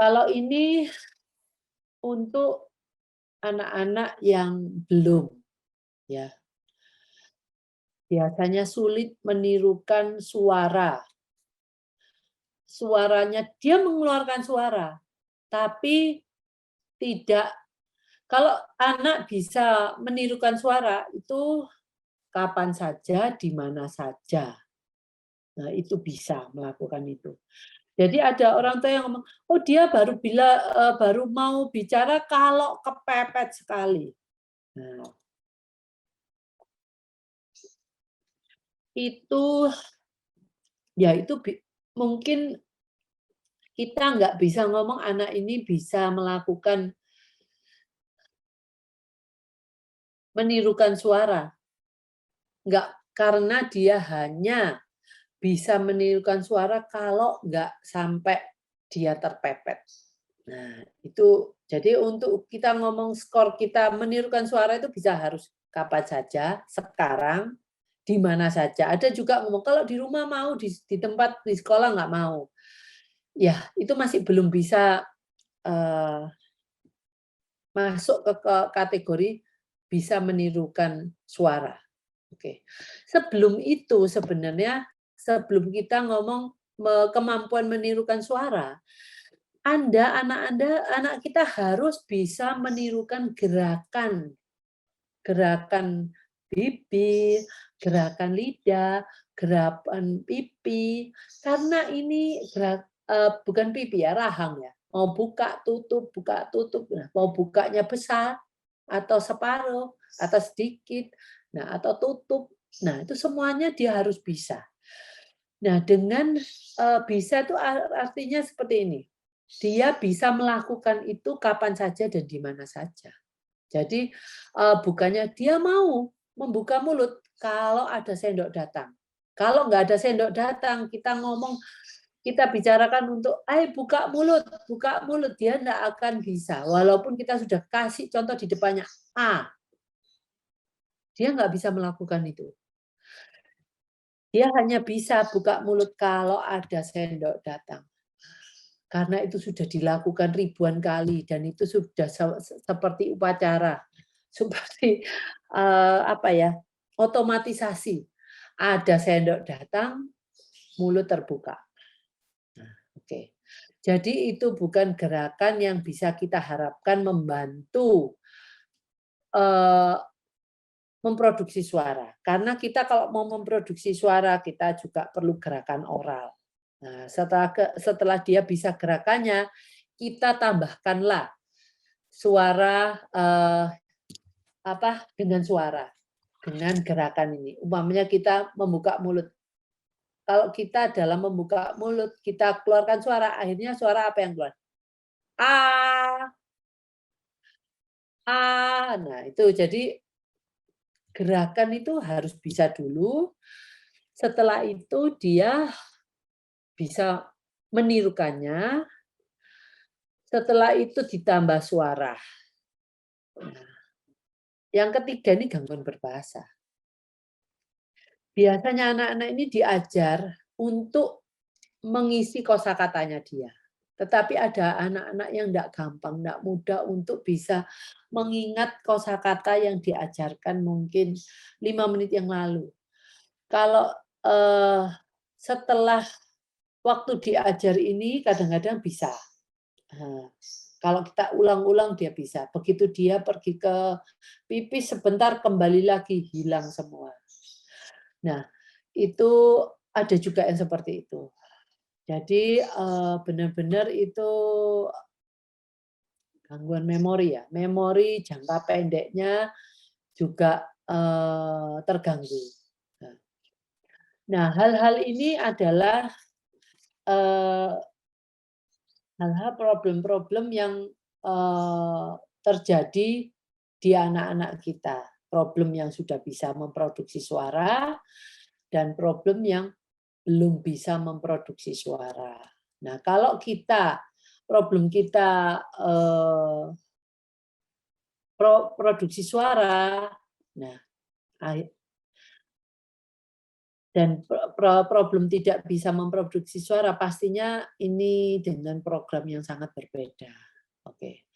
Kalau ini untuk anak-anak yang belum, ya, biasanya sulit menirukan suara. Suaranya dia mengeluarkan suara, tapi tidak kalau anak bisa menirukan suara, itu kapan saja, di mana saja. Nah, itu bisa melakukan itu. Jadi ada orang tua yang ngomong, "Oh, dia baru mau bicara kalau kepepet sekali." Nah, itu ya itu mungkin kita nggak bisa ngomong anak ini bisa melakukan menirukan suara, nggak, karena dia hanya bisa menirukan suara kalau nggak sampai dia terpepet. Nah, itu jadi untuk kita ngomong skor kita menirukan suara itu bisa harus kapan saja, sekarang, di mana saja. Ada juga ngomong, kalau di rumah mau, di tempat, di sekolah nggak mau. Ya, itu masih belum bisa masuk ke kategori bisa menirukan suara. Oke. Sebelum itu sebenarnya, sebelum kita ngomong kemampuan menirukan suara, anak kita harus bisa menirukan gerakan, gerakan bibir, gerakan lidah, gerakan pipi, karena ini bukan pipi ya, rahang ya. Mau buka tutup, nah, mau bukanya besar atau separuh atau sedikit, nah atau tutup. Nah, itu semuanya dia harus bisa. Nah, dengan bisa itu artinya seperti ini. Dia bisa melakukan itu kapan saja dan di mana saja. Jadi bukannya dia mau membuka mulut kalau ada sendok datang. Kalau nggak ada sendok datang, kita ngomong, kita bicarakan untuk, "Ayo buka mulut," dia nggak akan bisa. Walaupun kita sudah kasih contoh di depannya A, dia nggak bisa melakukan itu. Dia hanya bisa buka mulut kalau ada sendok datang. Karena itu sudah dilakukan ribuan kali dan itu sudah seperti upacara, seperti apa ya, otomatisasi. Ada sendok datang, mulut terbuka. Nah, oke. Jadi itu bukan gerakan yang bisa kita harapkan membantu memproduksi suara. Karena kita kalau mau memproduksi suara, kita juga perlu gerakan oral. Nah, setelah dia bisa gerakannya, kita tambahkanlah suara dengan suara, dengan gerakan ini. Umpamanya kita membuka mulut. Kalau kita dalam membuka mulut, kita keluarkan suara, akhirnya suara apa yang keluar? Ah, ah. Nah, itu jadi gerakan itu harus bisa dulu. Setelah itu dia bisa menirukannya, setelah itu ditambah suara. Nah, yang ketiga ini gangguan berbahasa. Biasanya anak-anak ini diajar untuk mengisi kosakatanya dia. Tetapi ada anak-anak yang tidak gampang, tidak mudah untuk bisa mengingat kosakata yang diajarkan mungkin 5 menit yang lalu. Kalau setelah waktu diajar ini kadang-kadang bisa. Kalau kita ulang-ulang dia bisa. Begitu dia pergi ke pipis sebentar kembali lagi hilang semua. Nah, itu ada juga yang seperti itu. Jadi benar-benar itu gangguan memori ya. Memori jangka pendeknya juga terganggu. Nah, hal-hal ini adalah hal-hal problem-problem yang terjadi di anak-anak kita. Problem yang sudah bisa memproduksi suara dan problem yang belum bisa memproduksi suara. Nah, kalau problem kita produksi suara, nah Dan problem tidak bisa memproduksi suara pastinya ini dengan program yang sangat berbeda. Oke.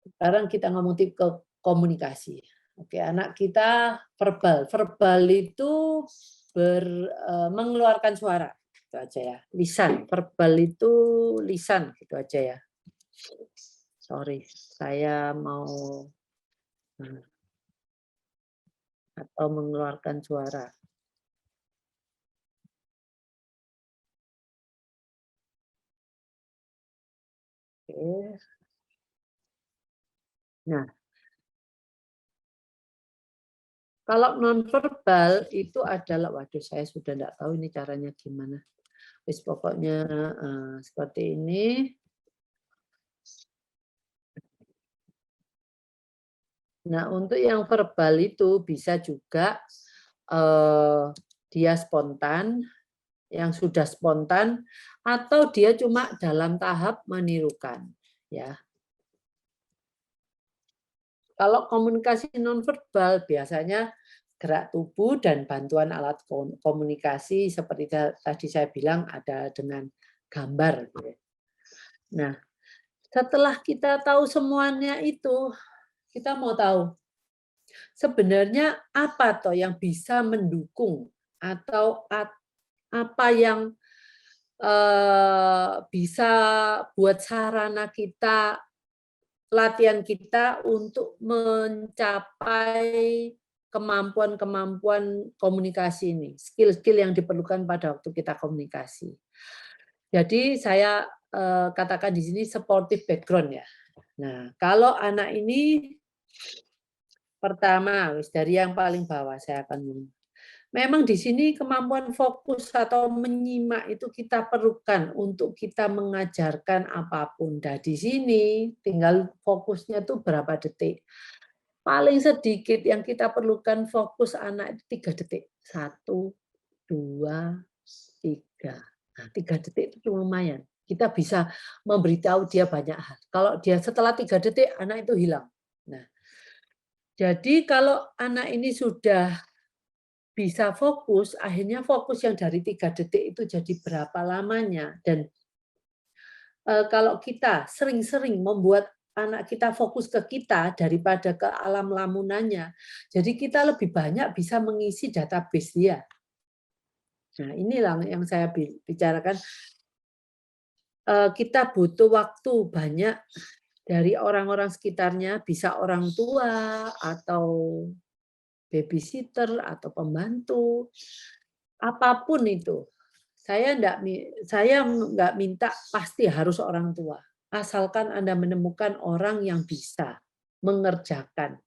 Sekarang kita ngomong ke komunikasi. Oke, anak kita verbal. Verbal itu mengeluarkan suara. Itu aja ya. Lisan. Verbal itu lisan gitu aja ya. Sorry, saya mau atau mengeluarkan suara. Oke. Nah, kalau nonverbal itu adalah, waduh saya sudah tidak tahu ini caranya gimana. Wis pokoknya seperti ini. Nah, untuk yang verbal itu bisa juga dia spontan, yang sudah spontan, atau dia cuma dalam tahap menirukan. Ya. Kalau komunikasi nonverbal biasanya gerak tubuh dan bantuan alat komunikasi seperti tadi saya bilang ada dengan gambar. Nah, setelah kita tahu semuanya itu, kita mau tahu sebenarnya apa toh yang bisa mendukung atau apa yang bisa buat sarana kita, latihan kita untuk mencapai kemampuan-kemampuan komunikasi ini, skill-skill yang diperlukan pada waktu kita komunikasi. Jadi saya katakan di sini supportive background ya. Nah, kalau anak ini pertama dari yang paling bawah saya akan memang di sini kemampuan fokus atau menyimak itu kita perlukan untuk kita mengajarkan apapun. Dan di sini tinggal fokusnya tuh berapa detik. Paling sedikit yang kita perlukan fokus anak itu 3 detik. 1, 2, 3. Nah, 3 detik itu lumayan. Kita bisa memberitahu dia banyak hal. Kalau dia setelah 3 detik, anak itu hilang. Nah, jadi kalau anak ini sudah bisa fokus, akhirnya fokus yang dari 3 detik itu jadi berapa lamanya. Dan kalau kita sering-sering membuat anak kita fokus ke kita daripada ke alam lamunannya, jadi kita lebih banyak bisa mengisi database dia. Nah, inilah yang saya bicarakan. Kita butuh waktu banyak dari orang-orang sekitarnya, bisa orang tua atau babysitter atau pembantu, apapun itu. Saya nggak minta pasti harus orang tua, asalkan Anda menemukan orang yang bisa mengerjakan,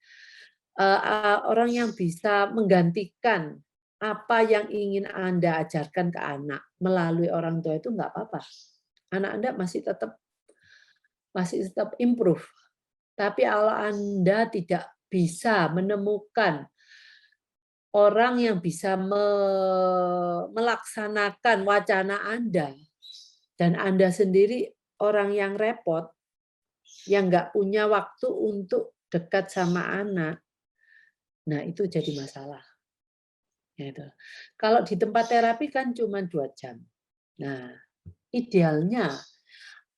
orang yang bisa menggantikan apa yang ingin Anda ajarkan ke anak melalui orang tua itu nggak apa-apa. Anak Anda masih tetap improve. Tapi kalau Anda tidak bisa menemukan orang yang bisa melaksanakan wacana Anda, dan Anda sendiri orang yang repot, yang nggak punya waktu untuk dekat sama anak, nah itu jadi masalah. Gitu. Kalau di tempat terapi kan cuma 2 jam. Nah, idealnya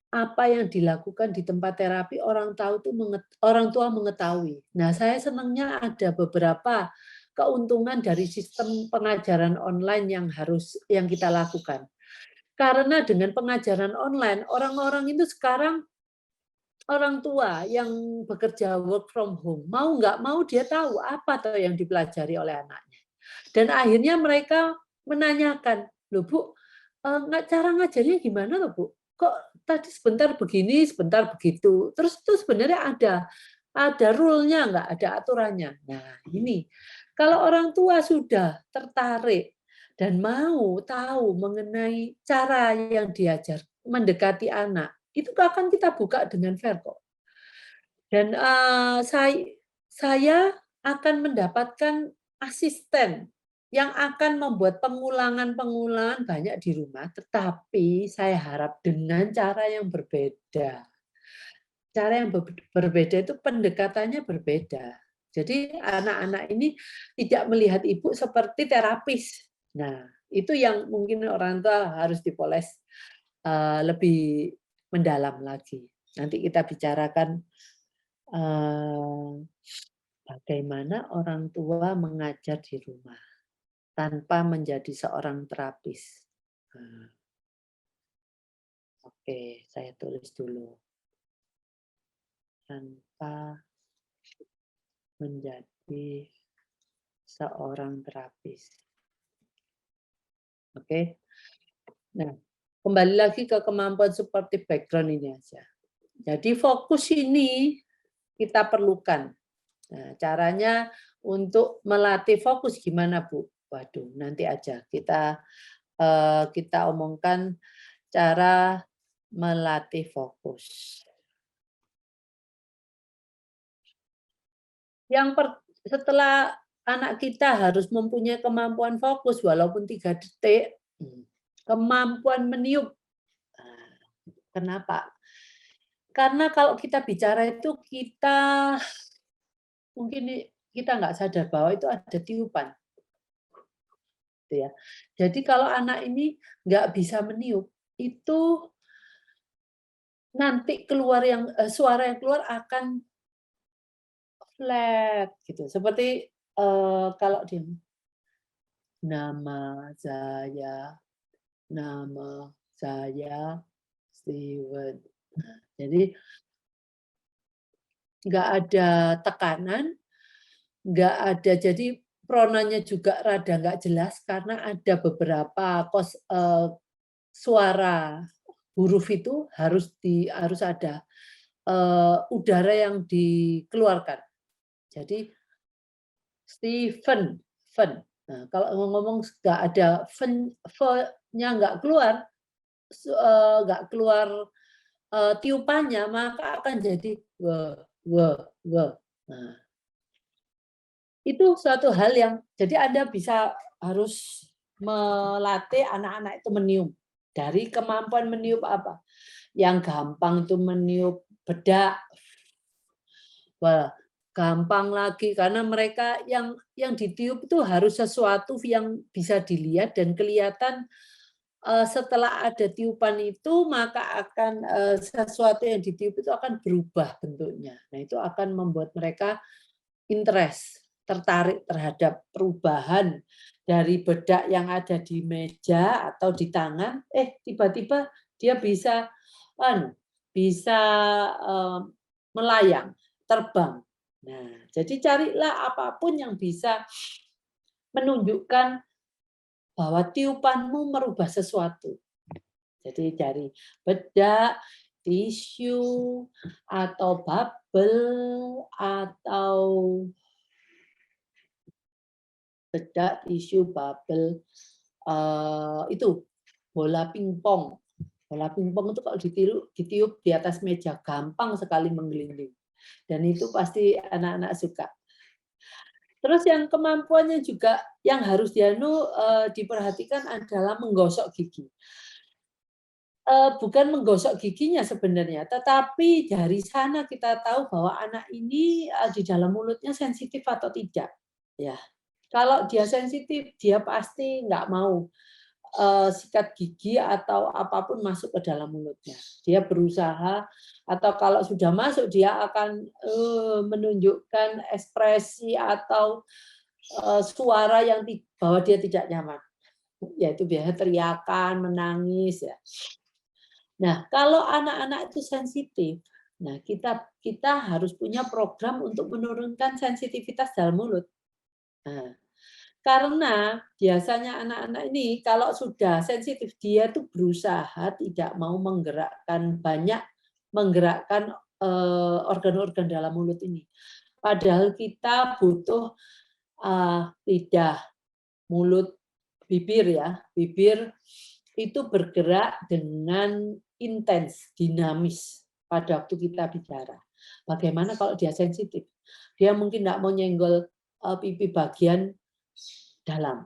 apa yang dilakukan di tempat terapi orang tua mengetahui. Nah, saya senangnya ada beberapa keuntungan dari sistem pengajaran online yang kita lakukan. Karena dengan pengajaran online, orang-orang itu sekarang orang tua yang bekerja work from home, mau nggak mau dia tahu apa tuh yang dipelajari oleh anaknya. Dan akhirnya mereka menanyakan, loh Bu, cara ngajarnya gimana loh Bu? Kok tadi sebentar begini, sebentar begitu. Terus itu sebenarnya ada rule-nya nggak, ada aturannya. Nah ini, kalau orang tua sudah tertarik dan mau tahu mengenai cara yang diajar mendekati anak, itu akan kita buka dengan fair kok. Dan saya akan mendapatkan asisten yang akan membuat pengulangan-pengulangan banyak di rumah, tetapi saya harap dengan cara yang berbeda. Cara yang berbeda itu pendekatannya berbeda. Jadi anak-anak ini tidak melihat ibu seperti terapis. Nah, itu yang mungkin orang tua harus dipoles lebih mendalam lagi. Nanti kita bicarakan bagaimana orang tua mengajar di rumah tanpa menjadi seorang terapis. Nah, oke, saya tulis dulu. Tanpa menjadi seorang terapis. Oke. Nah, kembali lagi ke kemampuan supportive background ini aja. Jadi fokus ini kita perlukan. Nah, caranya untuk melatih fokus gimana, Bu? Waduh, nanti aja kita omongkan cara melatih fokus. Setelah anak kita harus mempunyai kemampuan fokus walaupun 3 detik, kemampuan meniup. Nah, kenapa? Karena kalau kita bicara itu mungkin kita nggak sadar bahwa itu ada tiupan. Gitu ya. Jadi kalau anak ini nggak bisa meniup, itu nanti suara yang keluar akan flat gitu. Seperti kalau dia nama saya, nama saya Steven. Jadi nggak ada tekanan, nggak ada, jadi pronanya juga rada nggak jelas karena ada beberapa suara huruf itu harus ada udara yang dikeluarkan. Jadi Steven, ven. Nah, kalau ngomong nggak ada nya nggak keluar, nggak keluar tiupannya, maka akan jadi we, we, we. Nah, itu suatu hal yang jadi Anda harus melatih anak-anak itu meniup. Dari kemampuan meniup apa? Yang gampang itu meniup bedak. Wah, gampang lagi karena mereka yang ditiup itu harus sesuatu yang bisa dilihat dan kelihatan setelah ada tiupan itu maka akan sesuatu yang ditiup itu akan berubah bentuknya. Nah, itu akan membuat mereka interest, tertarik terhadap perubahan dari bedak yang ada di meja atau di tangan, tiba-tiba dia bisa melayang, terbang. Nah, jadi carilah apapun yang bisa menunjukkan bahwa tiupanmu merubah sesuatu. Jadi cari bedak, tisu, atau bubble, atau bedak, tisu, bubble, itu bola pingpong. Bola pingpong itu kalau ditiup di atas meja gampang sekali menggelinding. Dan itu pasti anak-anak suka. Terus yang kemampuannya juga yang harus diperhatikan adalah menggosok gigi. Bukan menggosok giginya sebenarnya, tetapi dari sana kita tahu bahwa anak ini di dalam mulutnya sensitif atau tidak. Ya, kalau dia sensitif, dia pasti nggak mau sikat gigi atau apapun masuk ke dalam mulutnya. Dia berusaha, atau kalau sudah masuk dia akan menunjukkan ekspresi atau suara yang bahwa dia tidak nyaman. Yaitu biasa teriakan, menangis ya. Nah, kalau anak-anak itu sensitif, nah kita harus punya program untuk menurunkan sensitivitas dalam mulut. Nah, karena biasanya anak-anak ini kalau sudah sensitif, dia tuh berusaha tidak mau menggerakkan organ-organ dalam mulut ini. Padahal kita butuh lidah, mulut, bibir ya. Bibir itu bergerak dengan intens, dinamis pada waktu kita bicara. Bagaimana kalau dia sensitif? Dia mungkin tidak mau nyenggol pipi bagian dalam.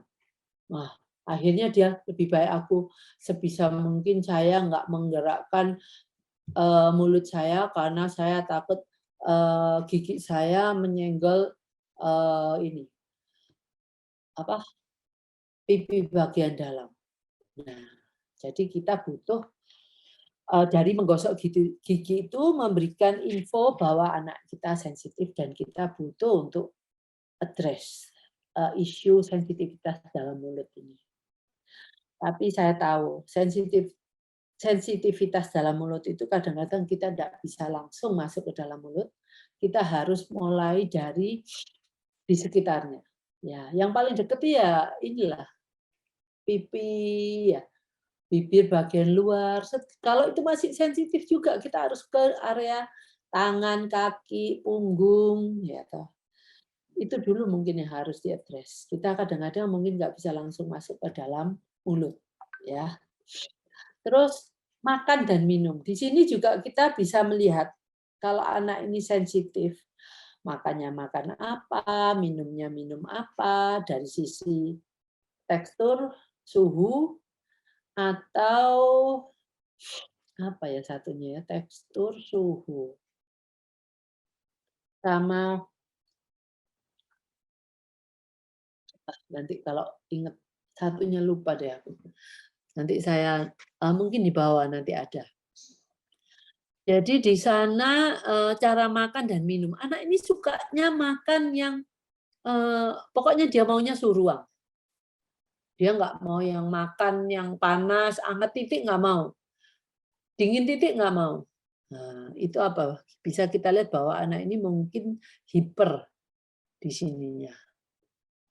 Nah, akhirnya dia lebih baik aku sebisa mungkin saya nggak menggerakkan mulut saya karena saya takut gigi saya menyenggol ini apa pipi bagian dalam. Nah, jadi kita butuh dari menggosok gigi itu memberikan info bahwa anak kita sensitif dan kita butuh untuk address isu sensitivitas dalam mulut ini. Tapi saya tahu sensitivitas dalam mulut itu kadang-kadang kita tidak bisa langsung masuk ke dalam mulut. Kita harus mulai dari di sekitarnya. Ya, yang paling dekat ya inilah pipi, ya, bibir bagian luar. Kalau itu masih sensitif juga kita harus ke area tangan, kaki, punggung, ya toh. Itu dulu mungkin yang harus diadres. Kita kadang-kadang mungkin nggak bisa langsung masuk ke dalam mulut, ya. Terus makan dan minum. Di sini juga kita bisa melihat kalau anak ini sensitif, makannya makan apa, minumnya minum apa, dari sisi tekstur, suhu, atau apa ya satunya ya, tekstur, suhu. Sama nanti kalau ingat satunya lupa deh aku. Nanti saya mungkin di bawah nanti ada. Jadi di sana cara makan dan minum. Anak ini sukanya makan yang pokoknya dia maunya suruang. Dia nggak mau yang makan yang panas, anget titik nggak mau. Dingin titik nggak mau. Nah, itu apa? Bisa kita lihat bahwa anak ini mungkin hiper di sininya,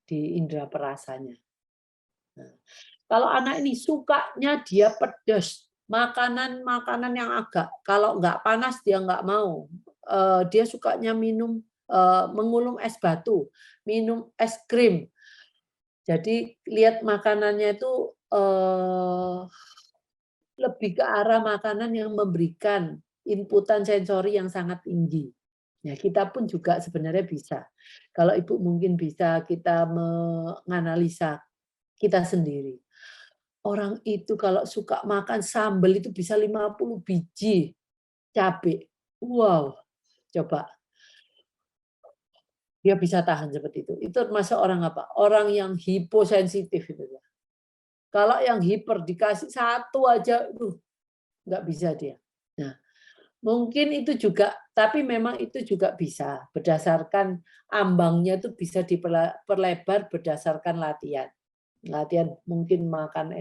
di indera perasanya. Nah, kalau anak ini sukanya dia pedas, makanan-makanan yang agak, kalau nggak panas dia nggak mau. Dia sukanya minum, mengulum es batu, minum es krim. Jadi lihat makanannya itu lebih ke arah makanan yang memberikan inputan sensori yang sangat tinggi. Ya, kita pun juga sebenarnya bisa. Kalau Ibu mungkin bisa kita menganalisa kita sendiri. Orang itu kalau suka makan sambal itu bisa 50 biji cabai. Wow, coba dia bisa tahan seperti itu. Itu termasuk orang apa? Orang yang hiposensitif itu. Kalau yang hiper dikasih satu aja, nggak bisa dia. Nah, mungkin itu juga, tapi memang itu juga bisa berdasarkan ambangnya itu bisa diperlebar berdasarkan latihan. Latihan mungkin makan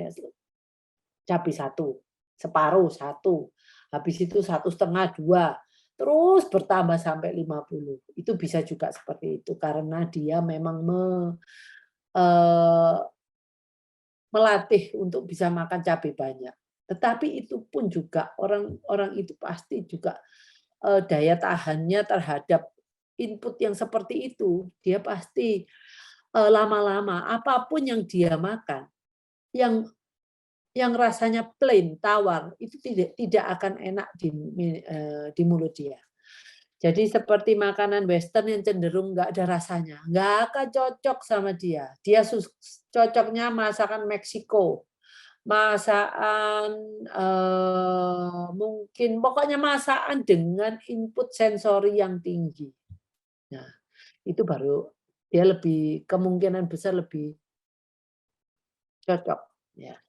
cabai satu, separuh satu, habis itu 1,5 2, terus bertambah sampai 50. Itu bisa juga seperti itu karena dia memang eh, melatih untuk bisa makan cabai banyak. Tetapi itu pun juga orang-orang itu pasti juga daya tahannya terhadap input yang seperti itu, dia pasti lama-lama apapun yang dia makan, yang rasanya plain, tawar, itu tidak akan enak di mulut dia. Jadi seperti makanan western yang cenderung nggak ada rasanya, nggak akan cocok sama dia. Dia cocoknya masakan Meksiko, masakan mungkin pokoknya masakan dengan input sensori yang tinggi. Nah, itu baru dia lebih kemungkinan besar lebih cocok. Ya.